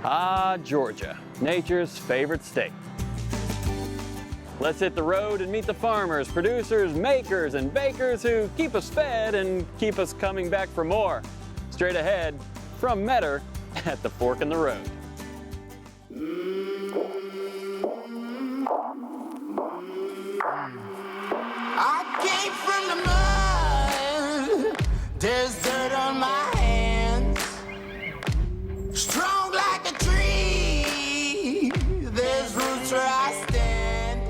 Ah, Georgia, nature's favorite state. Let's hit the road and meet the farmers, producers, makers, and bakers who keep us fed and keep us coming back for more. Straight ahead from Metter at the fork in the road. I came from the mud, there's dirt on my hands. Strong like a tree, there's roots where I stand.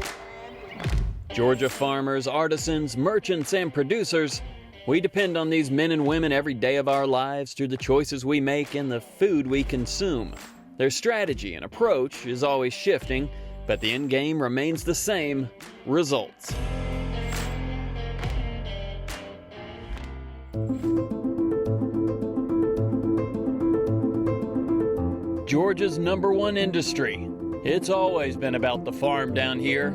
Georgia farmers, artisans, merchants, and producers, we depend on these men and women every day of our lives through the choices we make and the food we consume. Their strategy and approach is always shifting, but the end game remains the same: results. Georgia's #1 industry. It's always been about the farm down here.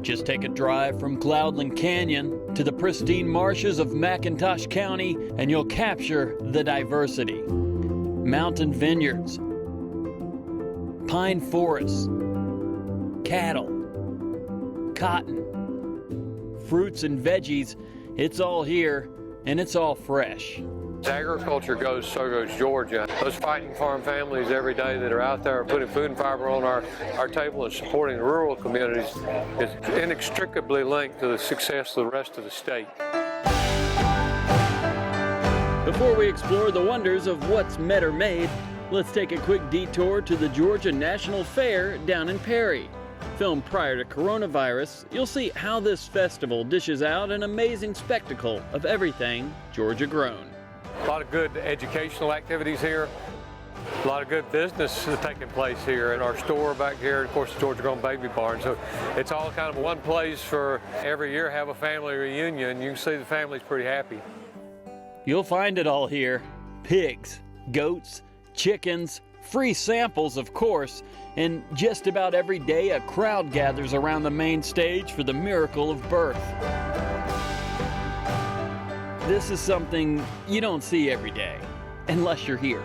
Just take a drive from Cloudland Canyon to the pristine marshes of McIntosh County and you'll capture the diversity. Mountain vineyards, pine forests, cattle, cotton, fruits and veggies. It's all here and it's all fresh. As agriculture goes, so goes Georgia. Those fighting farm families every day that are out there putting food and fiber on our table and supporting the rural communities is inextricably linked to the success of the rest of the state. Before we explore the wonders of what's Metter made, let's take a quick detour to the Georgia National Fair down in Perry. Filmed prior to coronavirus, you'll see how this festival dishes out an amazing spectacle of everything Georgia grown. A lot of good educational activities here. A lot of good business is taking place here in our store back here, of course, the Georgia Grown Baby Barn. So it's all kind of one place for every year have a family reunion. You can see the family's pretty happy. You'll find it all here: pigs, goats, chickens, free samples, of course, and just about every day a crowd gathers around the main stage for the miracle of birth. This is something you don't see every day, unless you're here.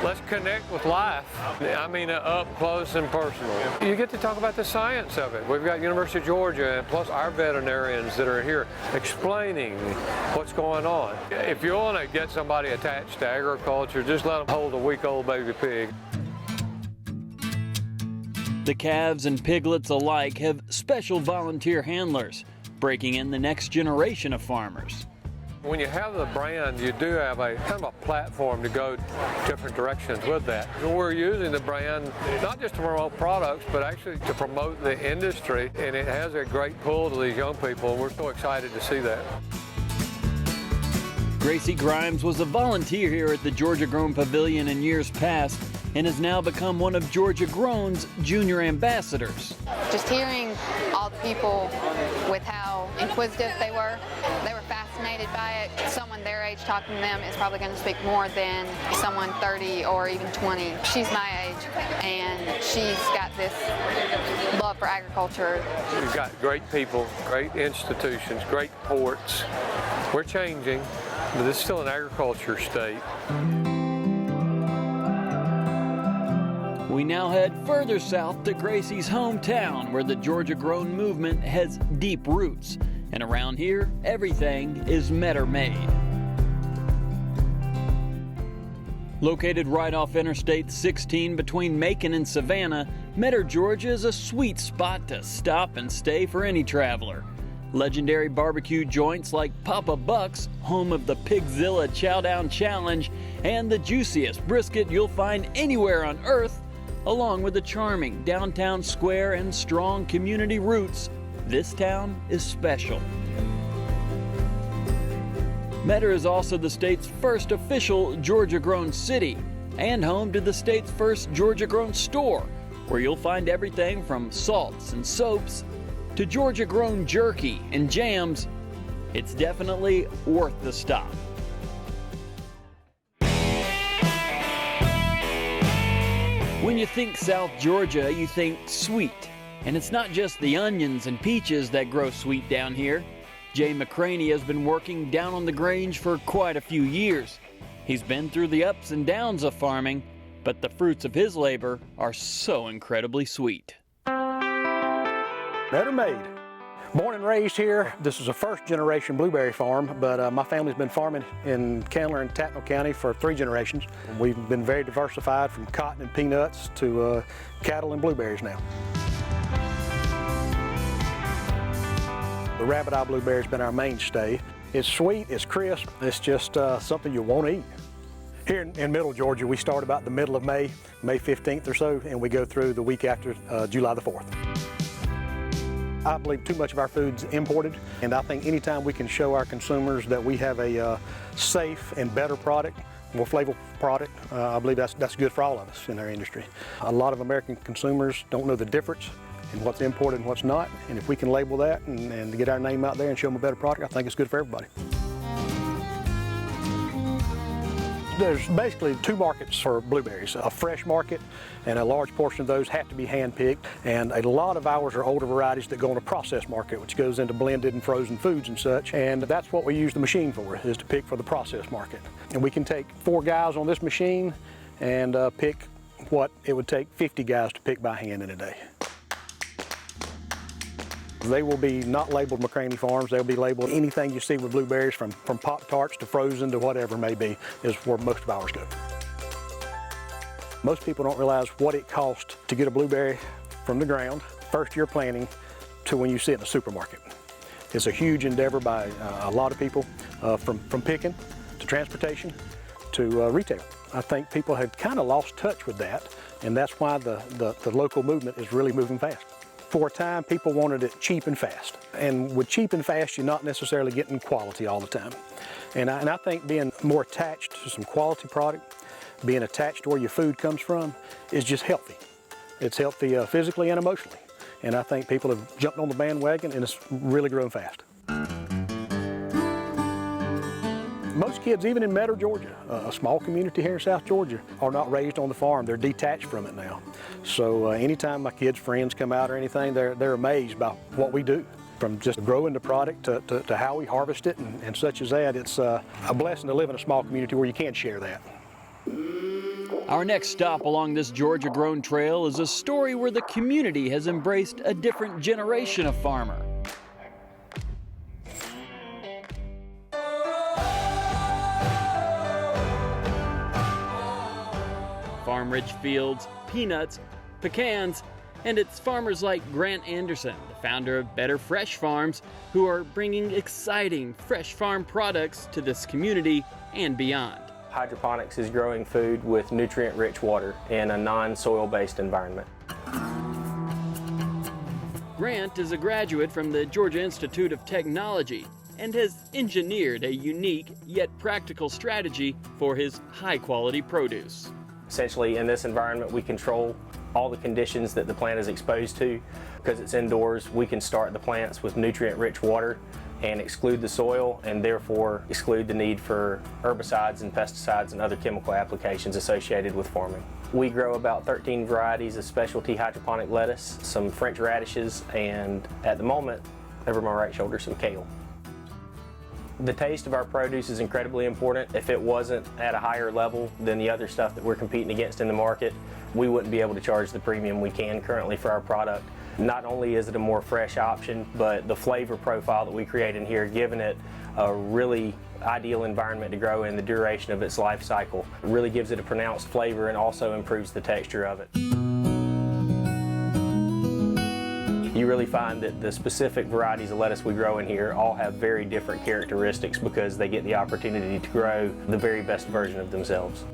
Let's connect with life. I mean, up close and personal. You get to talk about the science of it. We've got University of Georgia and plus our veterinarians that are here explaining what's going on. If you want to get somebody attached to agriculture, just let them hold a week-old baby pig. The calves and piglets alike have special volunteer handlers, breaking in the next generation of farmers. When you have the brand, you do have a kind of a platform to go different directions with that. We're using the brand not just to promote products, but actually to promote the industry, and it has a great pull to these young people, and we're so excited to see that. Gracie Grimes was a volunteer here at the Georgia Grown Pavilion in years past and has now become one of Georgia Grown's junior ambassadors. Just hearing all the people with how inquisitive they were fascinated by it. Someone their age talking to them is probably going to speak more than someone 30 or even 20. She's my age, and she's got this love for agriculture. We've got great people, great institutions, great ports. We're changing, but this is still an agriculture state. We now head further south to Gracie's hometown, where the Georgia Grown movement has deep roots. And around here, everything is Metter made. Located right off Interstate 16 between Macon and Savannah, Metter, Georgia is a sweet spot to stop and stay for any traveler. Legendary barbecue joints like Papa Buck's, home of the Pigzilla Chowdown Challenge, and the juiciest brisket you'll find anywhere on earth, along with the charming downtown square and strong community roots. This town is special. Metter is also the state's first official Georgia-grown city and home to the state's first Georgia-grown store, where you'll find everything from salts and soaps to Georgia-grown jerky and jams. It's definitely worth the stop. When you think South Georgia, you think sweet. And it's not just the onions and peaches that grow sweet down here. Jay McCraney has been working down on the Grange for quite a few years. He's been through the ups and downs of farming, but the fruits of his labor are so incredibly sweet. Better made. Born and raised here, this is a first-generation blueberry farm, but my family's been farming in Candler and Tattnall County for 3 generations. We've been very diversified from cotton and peanuts to cattle and blueberries now. The rabbit eye blueberry has been our mainstay. It's sweet, it's crisp, it's just something you want to eat. Here in Middle Georgia, we start about the middle of May, May 15th or so, and we go through the week after July the 4th. I believe too much of our food's imported, and I think anytime we can show our consumers that we have a safe and better product, more flavorful product, I believe that's good for all of us in our industry. A lot of American consumers don't know the difference in what's imported and what's not, and if we can label that and get our name out there and show them a better product, I think it's good for everybody. There's basically 2 markets for blueberries, a fresh market, and a large portion of those have to be hand-picked, and a lot of ours are older varieties that go on a processed market, which goes into blended and frozen foods and such, and that's what we use the machine for, is to pick for the processed market. And we can take 4 guys on this machine and pick what it would take 50 guys to pick by hand in a day. They will be not labeled McCraney Farms. They'll be labeled anything you see with blueberries, from Pop-Tarts to frozen to whatever it may be, is where most of ours go. Most people don't realize what it costs to get a blueberry from the ground, first year planting, to when you see it in the supermarket. It's a huge endeavor by a lot of people, from picking to transportation to retail. I think people have kind of lost touch with that, and that's why the local movement is really moving fast. For a time, people wanted it cheap and fast. And with cheap and fast, you're not necessarily getting quality all the time. And I think being more attached to some quality product, being attached to where your food comes from, is just healthy. It's healthy physically and emotionally. And I think people have jumped on the bandwagon, and it's really growing fast. Most kids, even in Meadow, Georgia, a small community here in South Georgia, are not raised on the farm. They're detached from it now. So anytime my kids' friends come out or anything, they're amazed by what we do. From just growing the product to how we harvest it and such as that. It's a blessing to live in a small community where you can share that. Our next stop along this Georgia-grown trail is a story where the community has embraced a different generation of farmer. Farm-rich fields, peanuts, pecans, and it's farmers like Grant Anderson, the founder of Better Fresh Farms, who are bringing exciting fresh farm products to this community and beyond. Hydroponics is growing food with nutrient-rich water in a non-soil-based environment. Grant is a graduate from the Georgia Institute of Technology and has engineered a unique yet practical strategy for his high-quality produce. Essentially, in this environment, we control all the conditions that the plant is exposed to. Because it's indoors, we can start the plants with nutrient-rich water and exclude the soil, and therefore exclude the need for herbicides and pesticides and other chemical applications associated with farming. We grow about 13 varieties of specialty hydroponic lettuce, some French radishes, and at the moment, over my right shoulder, some kale. The taste of our produce is incredibly important. If it wasn't at a higher level than the other stuff that we're competing against in the market, we wouldn't be able to charge the premium we can currently for our product. Not only is it a more fresh option, but the flavor profile that we create in here, giving it a really ideal environment to grow in the duration of its life cycle, really gives it a pronounced flavor and also improves the texture of it. You really find that the specific varieties of lettuce we grow in here all have very different characteristics because they get the opportunity to grow the very best version of themselves.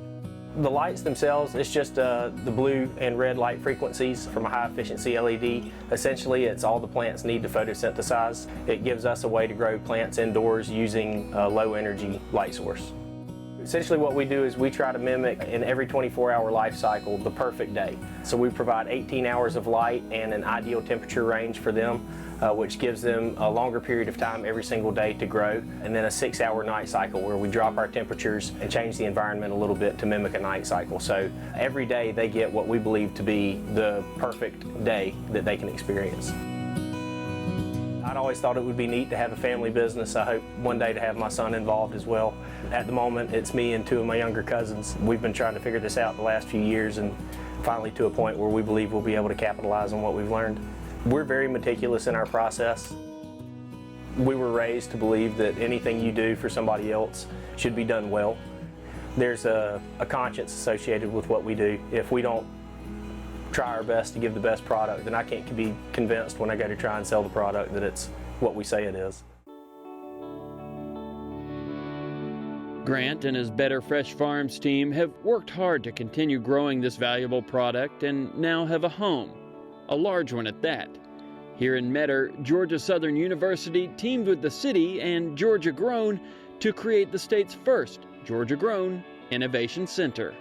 The lights themselves, it's just the blue and red light frequencies from a high efficiency LED. Essentially, it's all the plants need to photosynthesize. It gives us a way to grow plants indoors using a low energy light source. Essentially what we do is we try to mimic in every 24-hour life cycle the perfect day. So we provide 18 hours of light and an ideal temperature range for them, which gives them a longer period of time every single day to grow, and then a 6-hour night cycle where we drop our temperatures and change the environment a little bit to mimic a night cycle. So every day they get what we believe to be the perfect day that they can experience. I'd always thought it would be neat to have a family business. I hope one day to have my son involved as well. At the moment, it's me and two of my younger cousins. We've been trying to figure this out the last few years and finally to a point where we believe we'll be able to capitalize on what we've learned. We're very meticulous in our process. We were raised to believe that anything you do for somebody else should be done well. There's a conscience associated with what we do. If we don't try our best to give the best product, then I can't be convinced when I go to try and sell the product that it's what we say it is. Grant and his Better Fresh Farms team have worked hard to continue growing this valuable product and now have a home, a large one at that. Here in Metter, Georgia Southern University teamed with the city and Georgia Grown to create the state's first Georgia Grown Innovation Center.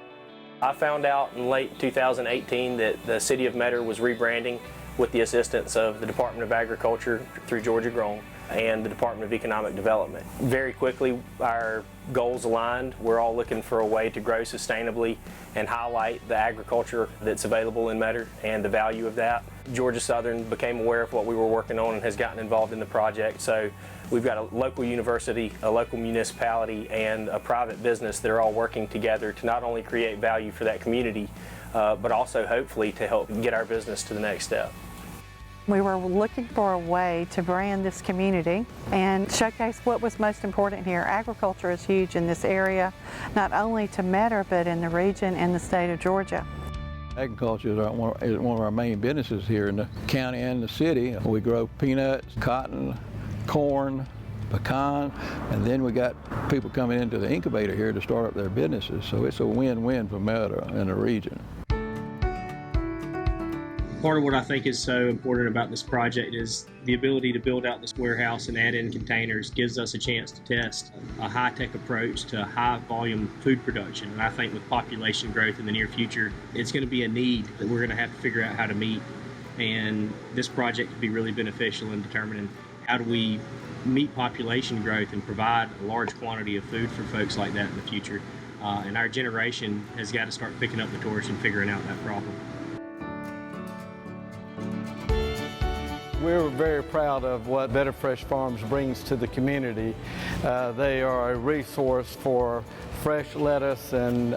I found out in late 2018 that the city of Metter was rebranding with the assistance of the Department of Agriculture through Georgia Grown and the Department of Economic Development. Very quickly, our goals aligned. We're all looking for a way to grow sustainably and highlight the agriculture that's available in Metter and the value of that. Georgia Southern became aware of what we were working on and has gotten involved in the project. So we've got a local university, a local municipality, and a private business that are all working together to not only create value for that community, but also hopefully to help get our business to the next step. We were looking for a way to brand this community and showcase what was most important here. Agriculture is huge in this area, not only to Metter, but in the region and the state of Georgia. Agriculture is one of our main businesses here in the county and the city. We grow peanuts, cotton, corn, pecan, and then we got people coming into the incubator here to start up their businesses. So it's a win-win for Metter and the region. Part of what I think is so important about this project is the ability to build out this warehouse and add in containers gives us a chance to test a high-tech approach to high-volume food production. And I think with population growth in the near future, it's going to be a need that we're going to have to figure out how to meet. And this project could be really beneficial in determining how do we meet population growth and provide a large quantity of food for folks like that in the future. And our generation has got to start picking up the torch and figuring out that problem. We're very proud of what Better Fresh Farms brings to the community. They are a resource for fresh lettuce and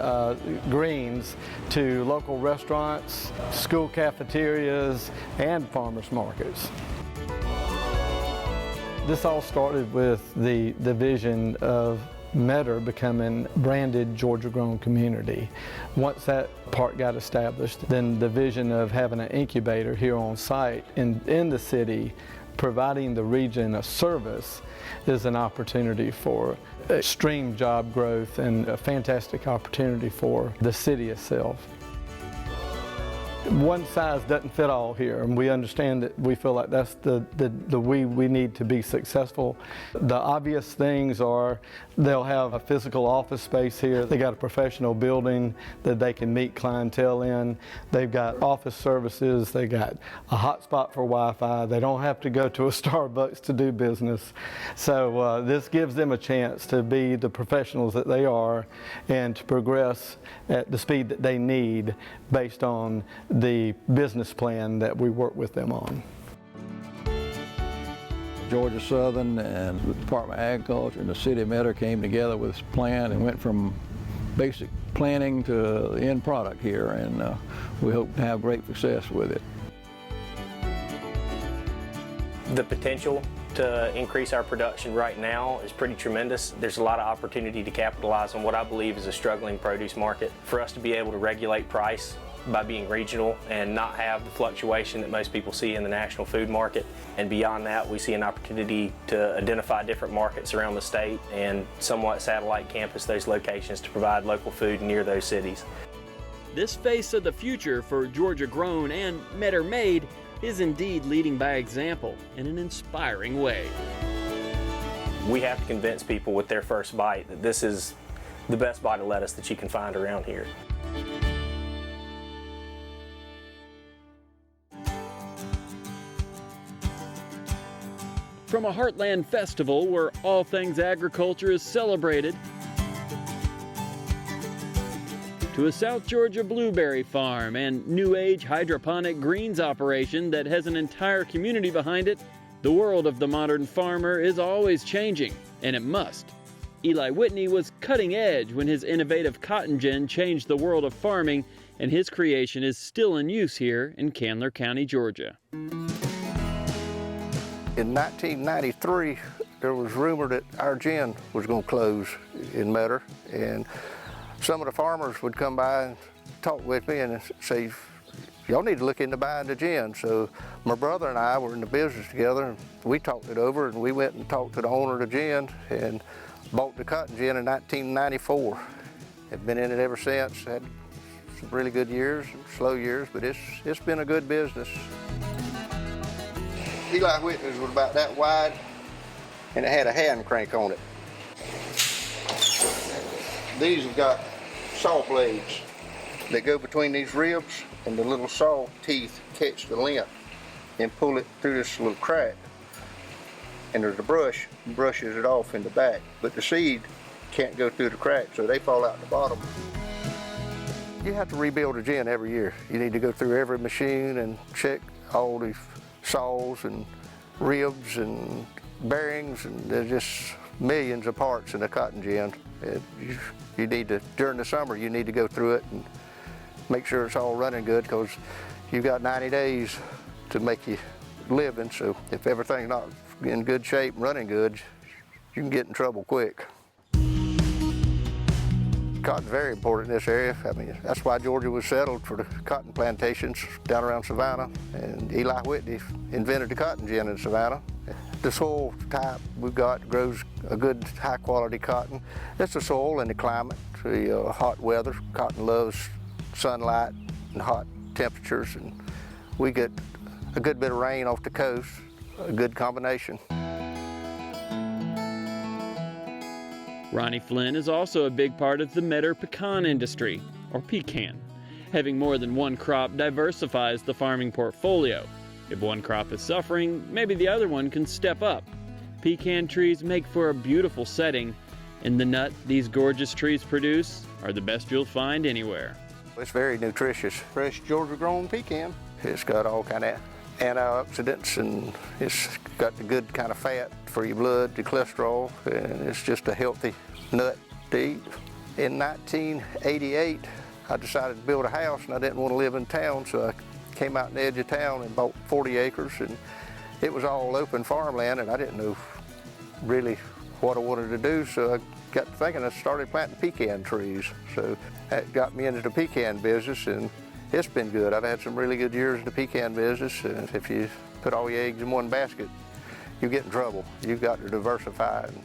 greens to local restaurants, school cafeterias, and farmers markets. This all started with the vision of Metter becoming branded Georgia Grown community. Once that part got established, then the vision of having an incubator here on site in the city, providing the region a service, is an opportunity for extreme job growth and a fantastic opportunity for the city itself. One size doesn't fit all here, and we understand that. We feel like that's the we need to be successful. The obvious things are they'll have a physical office space here. They got a professional building that they can meet clientele in. They've got office services. They got a hotspot for Wi-Fi. They don't have to go to a Starbucks to do business. So this gives them a chance to be the professionals that they are and to progress at the speed that they need based on the business plan that we work with them on. Georgia Southern and the Department of Agriculture and the city of Metter came together with this plan and went from basic planning to the end product here, and we hope to have great success with it. The potential to increase our production right now is pretty tremendous. There's a lot of opportunity to capitalize on what I believe is a struggling produce market. For us to be able to regulate price by being regional and not have the fluctuation that most people see in the national food market. And beyond that, we see an opportunity to identify different markets around the state and somewhat satellite campus those locations to provide local food near those cities. This face of the future for Georgia Grown and Metter Made is indeed leading by example in an inspiring way. We have to convince people with their first bite that this is the best bite of lettuce that you can find around here. From a Heartland festival where all things agriculture is celebrated, to a South Georgia blueberry farm and new age hydroponic greens operation that has an entire community behind it, The world of the modern farmer is always changing, and it must. Eli Whitney was cutting edge when his innovative cotton gin changed the world of farming, and his creation is still in use here in Candler County, Georgia. In 1993, there was rumor that our gin was going to close in Metter, and some of the farmers would come by and talk with me and say, y'all need to look into buying the gin. So my brother and I were in the business together, and we talked it over, and we went and talked to the owner of the gin and bought the cotton gin in 1994. Have been in it ever since. Had some really good years, slow years, but it's been a good business. Eli Whitney's was about that wide, and it had a hand crank on it. These have got saw blades that go between these ribs, and the little saw teeth catch the lint and pull it through this little crack. And there's a brush, brushes it off in the back, but the seed can't go through the crack, so they fall out the bottom. You have to rebuild a gin every year. You need to go through every machine and check all the saws and ribs and bearings, and there's just millions of parts in a cotton gin. You need to, during the summer, you need to go through it and make sure it's all running good, because you've got 90 days to make you living. So if everything's not in good shape and running good, you can get in trouble quick. Cotton's very important in this area. I mean, that's why Georgia was settled for the cotton plantations down around Savannah, and Eli Whitney invented the cotton gin in Savannah. The soil type we've got grows a good high quality cotton. It's the soil and the climate, the hot weather. Cotton loves sunlight and hot temperatures, and we get a good bit of rain off the coast, a good combination. Ronnie Flynn is also a big part of the Metter pecan industry, or pecan. Having more than one crop diversifies the farming portfolio. If one crop is suffering, maybe the other one can step up. Pecan trees make for a beautiful setting, and the nut these gorgeous trees produce are the best you'll find anywhere. It's very nutritious. Fresh Georgia-grown pecan. It's got all kind of antioxidants, and it's got the good kind of fat for your blood, the cholesterol, and it's just a healthy nut to eat. In 1988, I decided to build a house, and I didn't want to live in town, so I came out in the edge of town and bought 40 acres, and it was all open farmland, and I didn't know really what I wanted to do, so I got to thinking, I started planting pecan trees. So that got me into the pecan business, and it's been good. I've had some really good years in the pecan business, and if you put all your eggs in one basket, you get in trouble. You've got to diversify and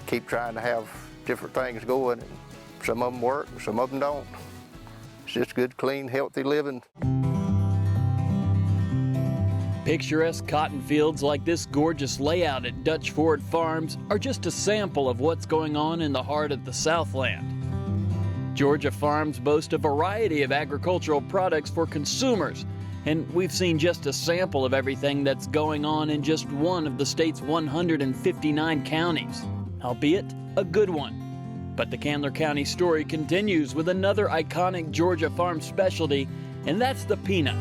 keep trying to have different things going, and some of them work, some of them don't. It's just good, clean, healthy living. Picturesque cotton fields like this gorgeous layout at Dutch Ford Farms are just a sample of what's going on in the heart of the Southland. Georgia farms boast a variety of agricultural products for consumers, and we've seen just a sample of everything that's going on in just one of the state's 159 counties, albeit a good one. But the Candler County story continues with another iconic Georgia farm specialty, and that's the peanut.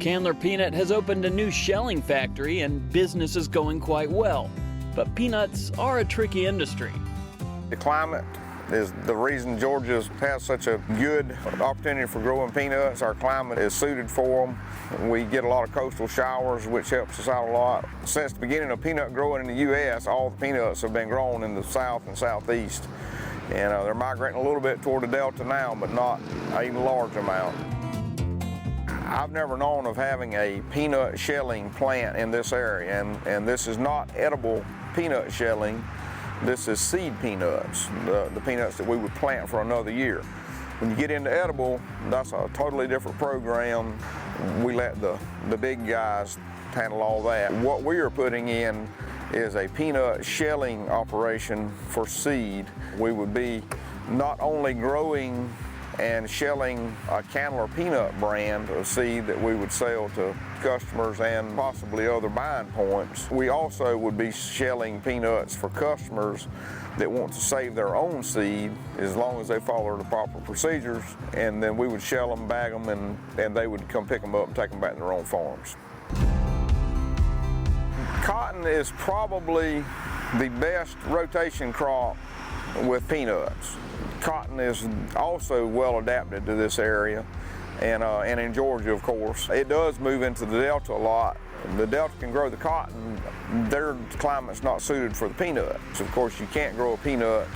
Candler Peanut has opened a new shelling factory, and business is going quite well. But peanuts are a tricky industry. The climate is the reason Georgia has such a good opportunity for growing peanuts. Our climate is suited for them. We get a lot of coastal showers, which helps us out a lot. Since the beginning of peanut growing in the U.S., all the peanuts have been grown in the south and southeast. And they're migrating a little bit toward the delta now, but not a large amount. I've never known of having a peanut shelling plant in this area, and this is not edible peanut shelling. This is seed peanuts, the peanuts that we would plant for another year. When you get into edible, that's a totally different program. We let the big guys handle all that. What we are putting in is a peanut shelling operation for seed. We would be not only growing and shelling a Candler peanut brand of seed that we would sell to customers and possibly other buying points. We also would be shelling peanuts for customers that want to save their own seed as long as they follow the proper procedures, and then we would shell them, bag them, and they would come pick them up and take them back to their own farms. Cotton is probably the best rotation crop with peanuts. Cotton is also well adapted to this area, and in Georgia, of course. It does move into the Delta a lot. The Delta can grow the cotton. Their climate's not suited for the peanuts. Of course, you can't grow a peanut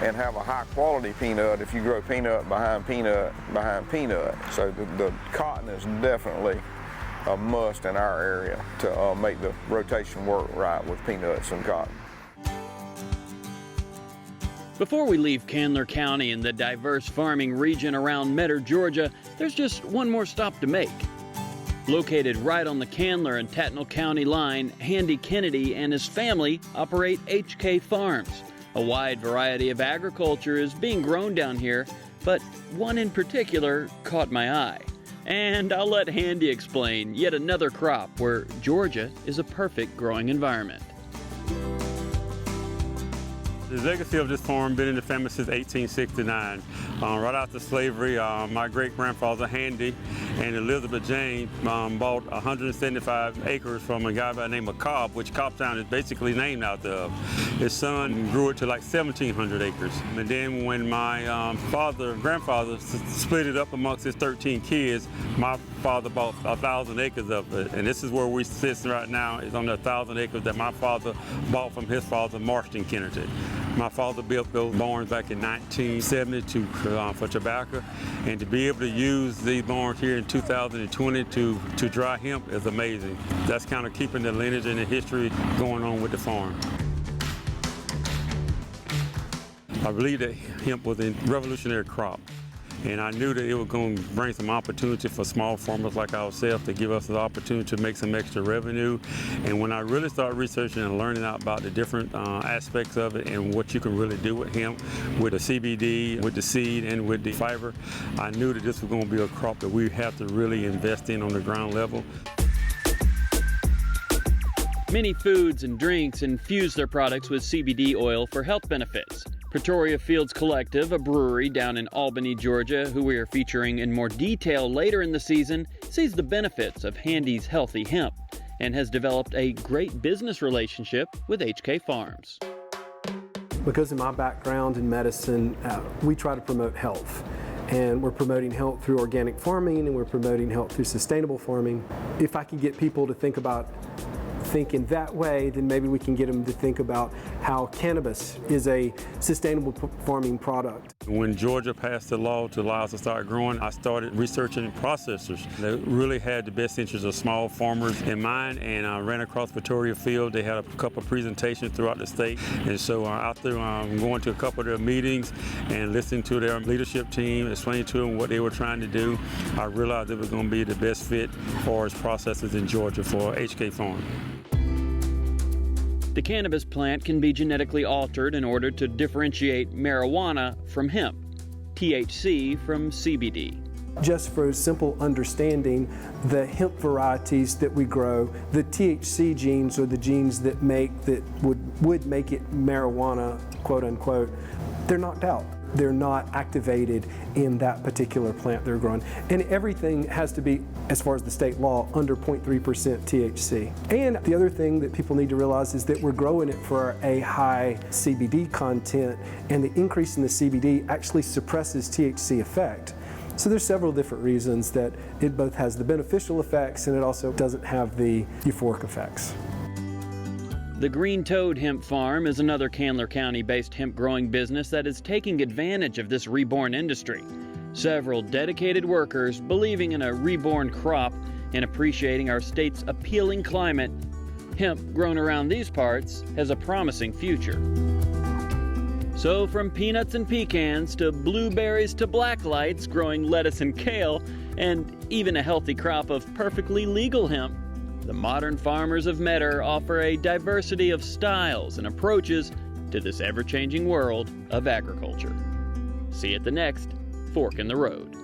and have a high quality peanut if you grow peanut behind peanut behind peanut. So the cotton is definitely a must in our area to make the rotation work right with peanuts and cotton. Before we leave Candler County and the diverse farming region around Metter, Georgia, there's just one more stop to make. Located right on the Candler and Tattnall County line, Handy Kennedy and his family operate HK Farms. A wide variety of agriculture is being grown down here, but one in particular caught my eye. And I'll let Handy explain yet another crop where Georgia is a perfect growing environment. The legacy of this farm been in the family since 1869. Right after slavery, my great-grandfather Handy and Elizabeth Jane bought 175 acres from a guy by the name of Cobb, which Cobbtown is basically named after of. His son grew it to like 1,700 acres. And then when my grandfather split it up amongst his 13 kids, my father bought 1,000 acres of it. And this is where we sit right now, is on the 1,000 acres that my father bought from his father, Marston Kennedy. My father built those barns back in 1970 for tobacco, and to be able to use these barns here in 2020 to dry hemp is amazing. That's kind of keeping the lineage and the history going on with the farm. I believe that hemp was a revolutionary crop, and I knew that it was going to bring some opportunity for small farmers like ourselves to give us the opportunity to make some extra revenue. And when I really started researching and learning out about the different aspects of it and what you can really do with hemp, with the CBD, with the seed, and with the fiber, I knew that this was going to be a crop that we have to really invest in on the ground level. Many foods and drinks infuse their products with CBD oil for health benefits. Pretoria Fields Collective, a brewery down in Albany, Georgia, who we are featuring in more detail later in the season, sees the benefits of Handy's healthy hemp and has developed a great business relationship with HK Farms. Because of my background in medicine, we try to promote health. And we're promoting health through organic farming, and we're promoting health through sustainable farming. If I can get people to think in that way, then maybe we can get them to think about how cannabis is a sustainable farming product. When Georgia passed the law to allow us to start growing, I started researching processors that really had the best interests of small farmers in mind, and I ran across Pretoria Field. They had a couple of presentations throughout the state, and so after going to a couple of their meetings and listening to their leadership team, explaining to them what they were trying to do, I realized it was going to be the best fit for us processors in Georgia for HK Farm. The cannabis plant can be genetically altered in order to differentiate marijuana from hemp, THC from CBD. Just for simple understanding, the hemp varieties that we grow, the THC genes are the genes that would make it marijuana, quote unquote, they're knocked out. They're not activated in that particular plant they're growing. And everything has to be, as far as the state law, under 0.3% THC. And the other thing that people need to realize is that we're growing it for a high CBD content, and the increase in the CBD actually suppresses THC effect. So there's several different reasons that it both has the beneficial effects and it also doesn't have the euphoric effects. The Green Toad Hemp Farm is another Candler County-based hemp growing business that is taking advantage of this reborn industry. Several dedicated workers believing in a reborn crop and appreciating our state's appealing climate. Hemp grown around these parts has a promising future. So from peanuts and pecans to blueberries to blacklights, growing lettuce and kale, and even a healthy crop of perfectly legal hemp, the modern farmers of Metter offer a diversity of styles and approaches to this ever-changing world of agriculture. See you at the next Fork in the Road.